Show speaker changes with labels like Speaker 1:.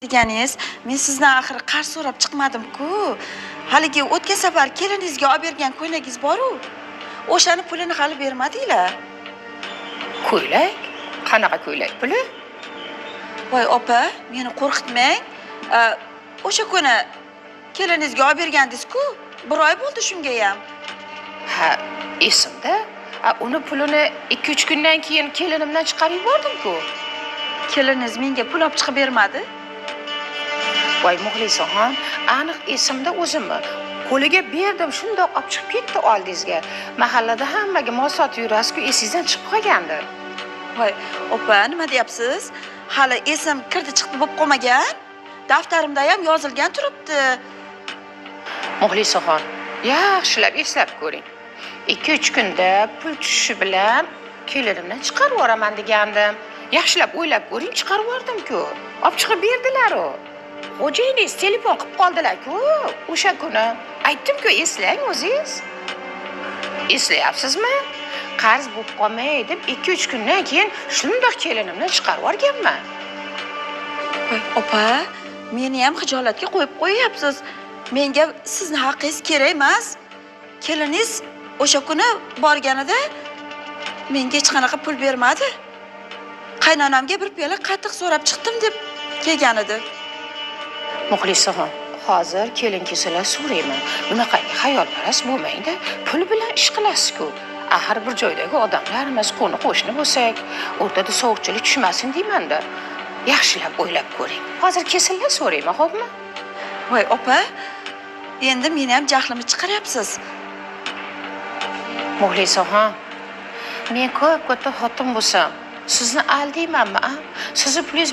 Speaker 1: Deganingiz, men sizdan axir qarz so'rab chiqmadim-ku. Haligi o'tgan safar keliningizga olib bergan ko'ylagingiz bor-u. O'shani pulini hali bermadinglar.
Speaker 2: Ko'ylak? Qanaqa ko'ylak puli?
Speaker 1: Voy opa, meni qo'rqitmang. O'sha kuni keliningizga olib bergandingiz-ku. 1 oy bo'ldi shunga ham.
Speaker 2: Ha, esimda. Uni pulini 2-3 kundan keyin kelinimdan chiqarib yubordim-ku.
Speaker 1: Keliningiz menga pul olib chiqib bermadi.
Speaker 2: Voy Muxlisaxon, aniq esimda o'zimmi? Qo'liga berdim, shundoq olib chiqib ketdi oldingizga. Mahallada hammaga mol sotib yurasiz-ku, esingizdan chiqib qolgandi.
Speaker 1: Voy opa, nima deyapsiz? Hali esim kirdi chiqdi bo'lib qolmagan. Daftarimda ham yozilgan turibdi.
Speaker 2: Muxlisaxon, yaxshilab eslab ko'ring. 2-3 kunda pul tushishi bilan kelinimdan chiqarib yuboraman degandim. Yaxshilab o'ylab ko'ring, chiqarib yubordim-ku. Olib chiqib berdilar-ku. Xo'jayiningiz telefon qilib qoldilar-ku o'sha kuni. Aytdim-ku, eslang o'zingiz. Eslayapsizmi? Qarz bo'lib qolmay deb 2-3 kundan keyin shundoq kelinimdan chiqarib yuborganman.
Speaker 1: Voy opa, meni ham xijolatga qo'yib qo'yapsiz. Menga sizni haqqingiz kerak emas. Keliningiz o'sha kuni borganida menga hech qanaqa pul bermadi. Qaynonamga bir piyola qatiq so'rab chiqdim deb kelgan edi.
Speaker 2: Muxlisaxon, hozir kelin kelsalar so'rayman. Bunaqangi xayolparast bo'lmang-da. Pul bilan ish qilasiz-ku. Axir bir joydagi odamlarimiz, qo'ni-qo'shni bo'lsak, o'rtada sovuqchilik tushmasin deyman-da. Yaxshilab o'ylab ko'ring. Hozir kelsalar so'rayman, xo'pmi?
Speaker 1: Voy opa, endi meni ham jahlimni chiqaryapsiz.
Speaker 2: Muxlisaxon, men ko'p xotin bo'lsam, sizni aldaymanmi? Sizni pulingiz